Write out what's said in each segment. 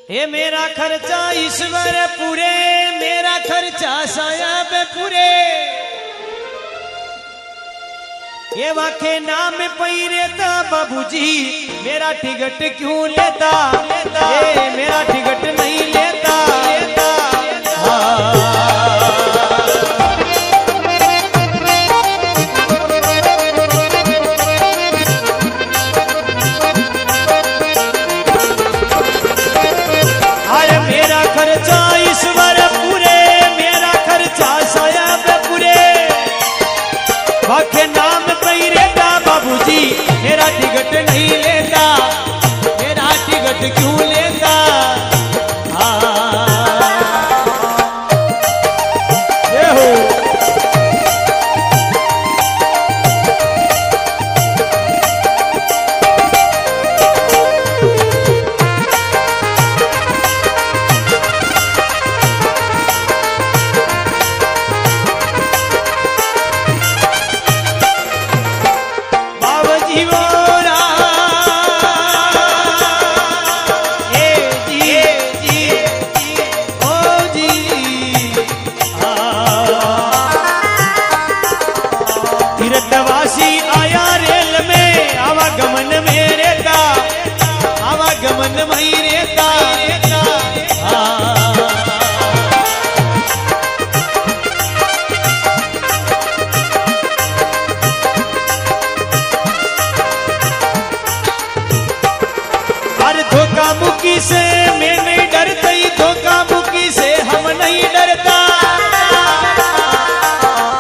ये मेरा खर्चा ईश्वर पूरे, मेरा खर्चा साहब पूरे। ये वाके नाम पैरेता बाबूजी, मेरा टिकट क्यों लेता? ये मेरा टिकट नहीं लेता। वाके नाम पैरेता बाबूजी, मेरा टिकट नहीं लेता। मेरा टिकट क्यों लेता? ये हो आया रेल में आवागमन में रहता, आवागमन में रहता। अरे धोखा मुक्की से मैं नहीं डरता, धोखा मुक्की से हम नहीं डरता।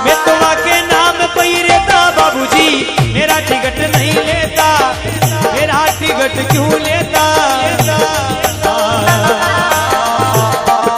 मैं तो वाके नाम पैरेता बाबूजी, मेरा टिकट नहीं लेता। मेरा टिकट क्यों लेता?